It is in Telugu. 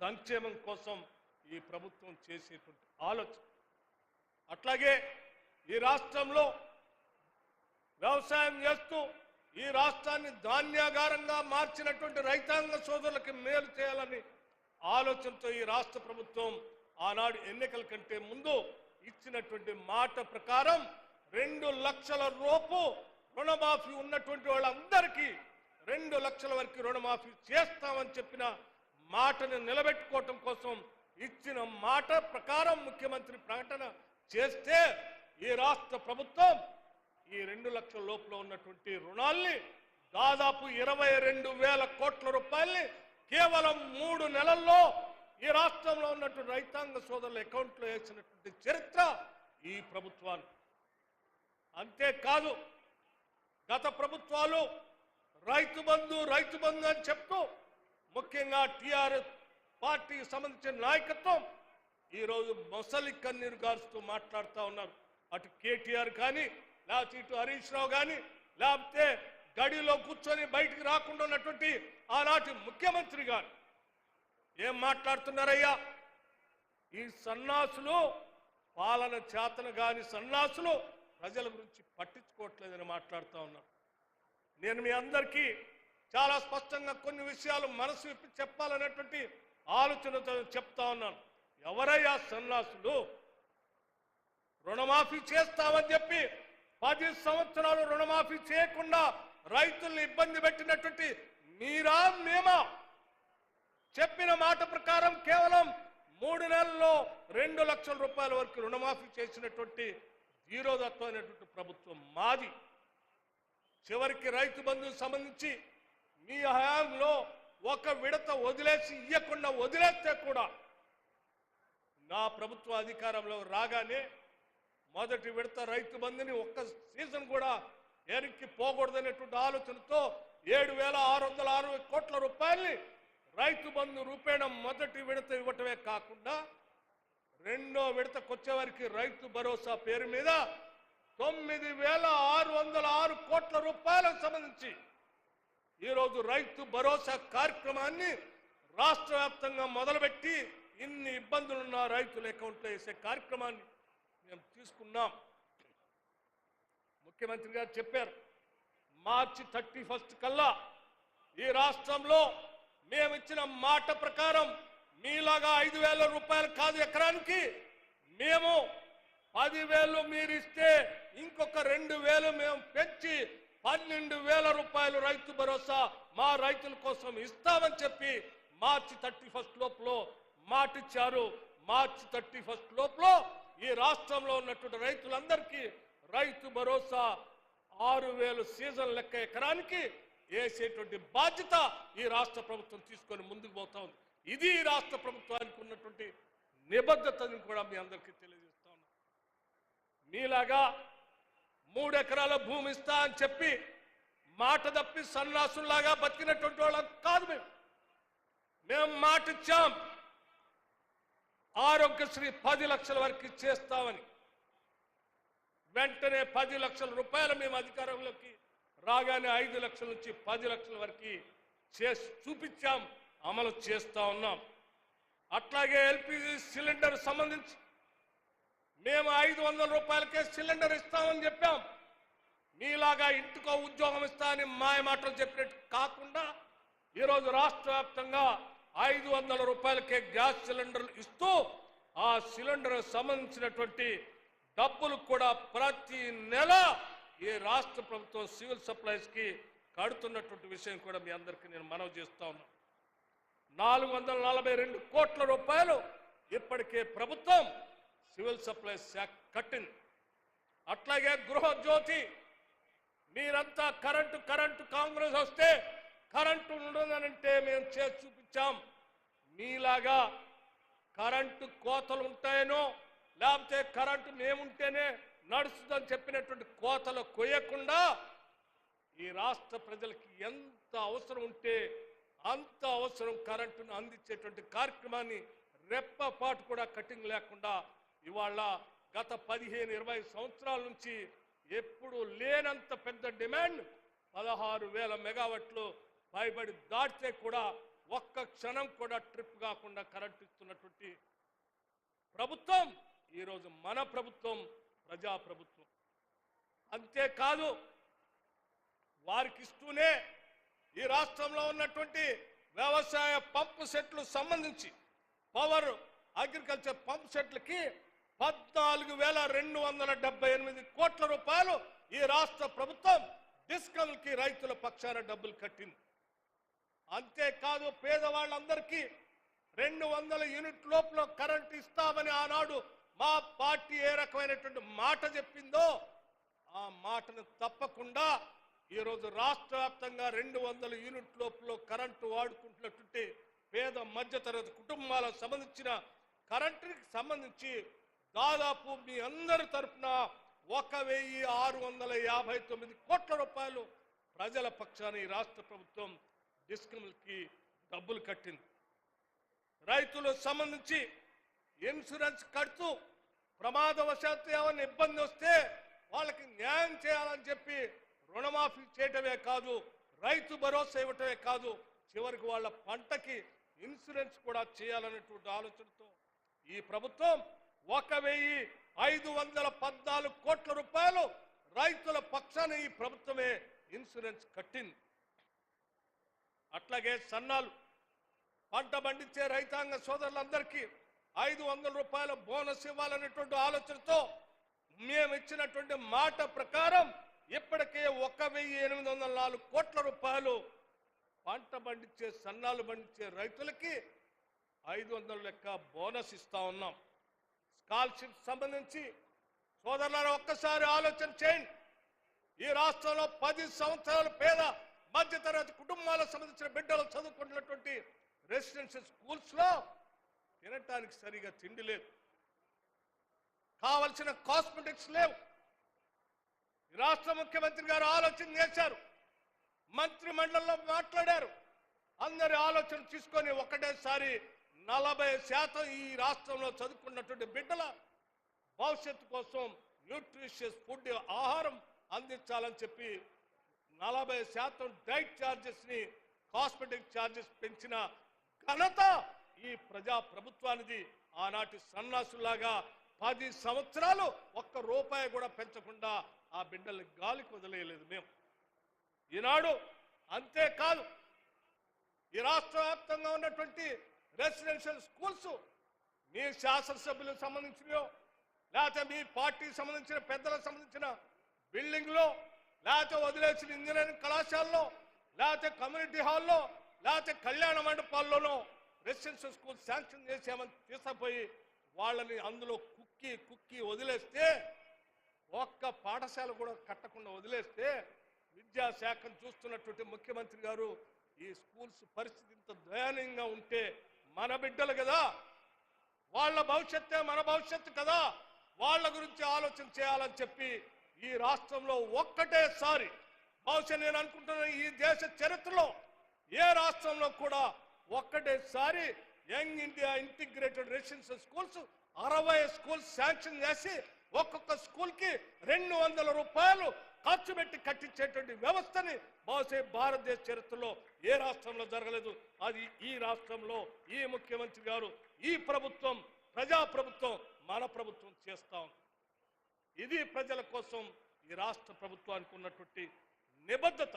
సంక్షేమం కోసం ఈ ప్రభుత్వం చేసేటువంటి ఆలోచన. అట్లాగే ఈ రాష్ట్రంలో వ్యవసాయం చేస్తూ ఈ రాష్ట్రాన్ని ధాన్యాగారంగా మార్చినటువంటి రైతాంగ సోదరులకి మేలు చేయాలని ఆలోచనతో ఈ రాష్ట్ర ప్రభుత్వం ఆనాడు ఎన్నికల కంటే ముందు ఇచ్చినటువంటి మాట ప్రకారం 2 లక్షల రూపు రుణమాఫీ ఉన్నటువంటి వాళ్ళందరికీ 2 లక్షల వరకు రుణమాఫీ చేస్తామని చెప్పిన మాటను నిలబెట్టుకోవటం కోసం ఇచ్చిన మాట ప్రకారం ముఖ్యమంత్రి ప్రకటన చేస్తే ఈ రాష్ట్ర ప్రభుత్వం ఈ 2 లక్షల లోపల ఉన్నటువంటి రుణాల్ని దాదాపు 22,000 కోట్ల రూపాయల్ని కేవలం 3 నెలల్లో ఈ రాష్ట్రంలో ఉన్నటువంటి రైతాంగ సోదరుల అకౌంట్లో వేసినటువంటి చరిత్ర ఈ ప్రభుత్వానికి. అంతేకాదు గత ప్రభుత్వాలు రైతు బంధు అని చెప్తూ ముఖ్యంగా టీఆర్ఎస్ పార్టీకి సంబంధించిన నాయకత్వం ఈరోజు మొసలి కన్నీరు గారుస్తూ మాట్లాడుతూ ఉన్నారు. అటు కేటీఆర్ కానీ లేకపోతే ఇటు హరీష్ రావు కానీ లేకపోతే గడిలో కూర్చొని బయటికి రాకుండా ఉన్నటువంటి ఆనాటి ముఖ్యమంత్రి గారు ఏం మాట్లాడుతున్నారయ్యా? ఈ సన్నాసులు పాలన చేతను కాని సన్నాసులు ప్రజల గురించి పట్టించుకోవట్లేదని మాట్లాడుతూ ఉన్నారు. నేను మీ అందరికీ చాలా స్పష్టంగా కొన్ని విషయాలు మనసు విప్పి చెప్పాలనేటువంటి ఆలోచనతో చెప్తా ఉన్నాను. ఎవరయ్యా సన్నాసులు? రుణమాఫీ చేస్తామని చెప్పి 10 సంవత్సరాలు రుణమాఫీ చేయకుండా రైతుల్ని ఇబ్బంది పెట్టినటువంటి మీరా మేమా? చెప్పిన మాట ప్రకారం కేవలం 3 నెలల్లో 2 లక్షల రూపాయల వరకు రుణమాఫీ చేసినటువంటి ధీరోదత్వమైనటువంటి ప్రభుత్వం మాది. చివరికి రైతు బంధుకు సంబంధించి మీ హయాంలో ఒక విడత వదిలేసి ఇయ్యకుండా వదిలేస్తే కూడా నా ప్రభుత్వ అధికారంలో రాగానే మొదటి విడత రైతు బంధుని ఒక్క సీజన్ కూడా ఎరికి పోకూడదనేటువంటి ఆలోచనతో 7,660 కోట్ల రూపాయల్ని రైతు బంధు రూపేణ మొదటి విడత ఇవ్వటమే కాకుండా రెండో విడతకు వచ్చేవారికి రైతు భరోసా పేరు మీద 9,606 కోట్ల రూపాయలకు సంబంధించి ఈరోజు రైతు భరోసా కార్యక్రమాన్ని రాష్ట్ర వ్యాప్తంగా మొదలుపెట్టి ఇన్ని ఇబ్బందులున్న రైతుల అకౌంట్లో వేసే కార్యక్రమాన్ని మేము తీసుకున్నాం. ముఖ్యమంత్రి గారు చెప్పారు మార్చి 31 కల్లా ఈ రాష్ట్రంలో మేము ఇచ్చిన మాట ప్రకారం మీలాగా 5,000 రూపాయలు కాదు ఎకరానికి, మేము 10,000 మీరు ఇస్తే ఇంకొక 2,000 మేము పెంచి 12,000 రూపాయలు రైతు భరోసా మా రైతుల కోసం ఇస్తామని చెప్పి మార్చి 31 లోపల మాటిచ్చారు. మార్చి 31 లోపల ఈ రాష్ట్రంలో ఉన్నటువంటి రైతులందరికీ రైతు భరోసా 6,000 సీజన్ లెక్క ఎకరానికి వేసేటువంటి బాధ్యత ఈ రాష్ట్ర ప్రభుత్వం తీసుకొని ముందుకు పోతా ఉంది. ఇది ఈ రాష్ట్ర ప్రభుత్వానికి ఉన్నటువంటి నిబద్ధతని కూడా మీ అందరికీ తెలియజేస్తా ఉన్నా. మీలాగా 3 ఎకరాల భూమి ఇస్తా అని చెప్పి మాట తప్పి సన్నాసుల్లాగా బతికినటువంటి వాళ్ళం కాదు. మేము మాట ఇచ్చాం ఆరోగ్యశ్రీ 10 లక్షల వరకు చేస్తామని. వెంటనే 10 లక్షల రూపాయలు మేము అధికారంలోకి రాగానే 5 లక్షల నుంచి 10 లక్షల వరకు చేసి చూపించాం, అమలు చేస్తా ఉన్నాం. అట్లాగే ఎల్పిజి సిలిండర్ సంబంధించి మేము 500 రూపాయలకే సిలిండర్ ఇస్తామని చెప్పాం. మీలాగా ఇంటికో ఉద్యోగం ఇస్తా అని మాయ మాటలు చెప్పినట్టు కాకుండా ఈరోజు రాష్ట్ర వ్యాప్తంగా 500 రూపాయలకే గ్యాస్ సిలిండర్లు ఇస్తూ ఆ సిలిండర్ సంబంధించినటువంటి డబ్బులు కూడా ప్రతి నెల ఈ రాష్ట్ర ప్రభుత్వం సివిల్ సప్లైస్ కి కడుతున్నటువంటి విషయం కూడా మీ అందరికీ నేను మనవి చేస్తా ఉన్నాను. 442 కోట్ల రూపాయలు ఇప్పటికే ప్రభుత్వం సివిల్ సప్లైస్ శాఖ కట్టింది. అట్లాగే గృహజ్యోతి మీరంతా కరెంటు కాంగ్రెస్ వస్తే కరెంటు ఉండదనంటే మేము చేసి చూపించాం. మీలాగా కరెంటు కోతలు ఉంటాయనో లేకపోతే కరెంటు మేముంటేనే నడుస్తుందని చెప్పినటువంటి కోతలు కొయ్యకుండా ఈ రాష్ట్ర ప్రజలకి ఎంత అవసరం ఉంటే అంత అవసరం కరెంటును అందించేటువంటి కార్యక్రమాన్ని రెప్పపాటు కూడా కటింగ్ లేకుండా ఇవాళ గత 15-20 సంవత్సరాల నుంచి ఎప్పుడు లేనంత పెద్ద డిమాండ్ 16,000 మెగావాట్లు పైబడి దాటితే కూడా ఒక్క క్షణం కూడా ట్రిప్ కాకుండా కరెంట్ ఇస్తున్నటువంటి ప్రభుత్వం ఈరోజు మన ప్రభుత్వం, ప్రజా ప్రభుత్వం. అంతేకాదు వారికి ఇస్తూనే ఈ రాష్ట్రంలో ఉన్నటువంటి వ్యవసాయ పంపు సెట్లు సంబంధించి పవర్ అగ్రికల్చర్ పంపు సెట్లకి 14,278 కోట్ల రూపాయలు ఈ రాష్ట్ర ప్రభుత్వం డిస్కమ్కి రైతుల పక్షాన డబ్బులు కట్టింది. అంతేకాదు పేదవాళ్ళందరికీ 200 యూనిట్ లోపల కరెంట్ ఇస్తామని ఆనాడు మా పార్టీ ఏ రకమైనటువంటి మాట చెప్పిందో ఆ మాటను తప్పకుండా ఈరోజు రాష్ట్ర వ్యాప్తంగా 200 యూనిట్ లోపల కరెంటు వాడుకుంటున్నటువంటి పేద మధ్యతరగతి కుటుంబాలకు సంబంధించిన కరెంటుకి సంబంధించి దాదాపు మీ అందరి తరఫున 1,659 కోట్ల రూపాయలు ప్రజల పక్షాన ఈ రాష్ట్ర ప్రభుత్వం డిస్కమ్లకి డబ్బులు కట్టింది. రైతులకు సంబంధించి ఇన్సూరెన్స్ కడుతూ ప్రమాదవశాత్తు ఏమైనా ఇబ్బంది వస్తే వాళ్ళకి న్యాయం చేయాలని చెప్పి రుణమాఫీ చేయటమే కాదు, రైతు భరోసా ఇవ్వటమే కాదు, చివరికి వాళ్ళ పంటకి ఇన్సూరెన్స్ కూడా చేయాలనేటువంటి ఆలోచనతో ఈ ప్రభుత్వం 1,514 కోట్ల రూపాయలు రైతుల పక్షాన ఈ ప్రభుత్వమే ఇన్సూరెన్స్ కట్టింది. అట్లాగే సన్నాలు పంట పండించే రైతాంగ సోదరులందరికీ 500 రూపాయల బోనస్ ఇవ్వాలనేటువంటి ఆలోచనతో మేము ఇచ్చినటువంటి మాట ప్రకారం ఇప్పటికే 1,804 కోట్ల రూపాయలు పంట పండించే సన్నాలు పండించే రైతులకి 500 లెక్క బోనస్ ఇస్తా ఉన్నాం. స్కాలర్షిప్ సంబంధించి సోదరులారా ఒక్కసారి ఆలోచన చేయండి. ఈ రాష్ట్రంలో 10 సంవత్సరాల పేద మధ్యతరగతి కుటుంబాలకు సంబంధించిన బిడ్డలు చదువుకుంటున్నటువంటి రెసిడెన్షియల్ స్కూల్స్ లో తినటానికి సరిగా తిండి లేదు, కావలసిన కాస్మెటిక్స్ లేవు. రాష్ట్ర ముఖ్యమంత్రి గారు ఆలోచన చేశారు, మంత్రి మండలిలో మాట్లాడారు. అందరి ఆలోచన తీసుకొని ఒకటేసారి 40% ఈ రాష్ట్రంలో చదువుకున్నటువంటి బిడ్డల భవిష్యత్తు కోసం న్యూట్రిషియస్ ఫుడ్ ఆహారం అందించాలని చెప్పి 40% డైట్ ఛార్జెస్ ని, కాస్మెటిక్ ఛార్జెస్ పెంచిన ఘనత ఈ ప్రజా ప్రభుత్వానిది. ఆనాటి సన్నాసులాగా 10 సంవత్సరాలు ఒక్క రూపాయి కూడా పెంచకుండా ఆ బిడ్డల్ని గాలికి వదిలేయలేదు మేము ఈనాడు. అంతేకాదు ఈ రాష్ట్ర వ్యాప్తంగా ఉన్నటువంటి రెసిడెన్షియల్ స్కూల్స్ మీ శాసనసభ్యులకు సంబంధించినయో, లేకపోతే మీ పార్టీకి సంబంధించిన పెద్దలకు సంబంధించిన బిల్డింగ్లో, లేకపోతే వదిలేసిన ఇంజనీరింగ్ కళాశాలలో, లేకపోతే కమ్యూనిటీ హాల్లో, లేకపోతే కళ్యాణ మండపాల్లోనో రెసిడెన్షియల్ స్కూల్ శాంక్షన్ చేసామని తీసుకుపోయి వాళ్ళని అందులో కుక్కి వదిలేస్తే, ఒక్క పాఠశాల కూడా కట్టకుండా వదిలేస్తే విద్యాశాఖను చూస్తున్నటువంటి ముఖ్యమంత్రి గారు ఈ స్కూల్స్ పరిస్థితి ఇంత దయనీయంగా ఉంటే మన బిడ్డలు కదా, వాళ్ళ భవిష్యత్తే మన భవిష్యత్తు కదా, వాళ్ళ గురించి ఆలోచన చేయాలని చెప్పి ఈ రాష్ట్రంలో ఒక్కటేసారి, బహుశా నేను అనుకుంటున్న ఈ దేశ చరిత్రలో ఏ రాష్ట్రంలో కూడా ఒక్కటేసారి young India integrated residential schools 60 schools sanction చేసి ఒక్కొక్క స్కూల్ కి 200 రూపాయలు ఖర్చు పెట్టి కట్టించేటువంటి వ్యవస్థని బహుశా భారతదేశ చరిత్రలో ఏ రాష్ట్రంలో జరగలేదు. అది ఈ రాష్ట్రంలో ఈ ముఖ్యమంత్రి గారు, ఈ ప్రభుత్వం, ప్రజా ప్రభుత్వం, మన ప్రభుత్వం చేస్తాం. ఇది ప్రజల కోసం ఈ రాష్ట్ర ప్రభుత్వానికి ఉన్నటువంటి నిబద్ధత.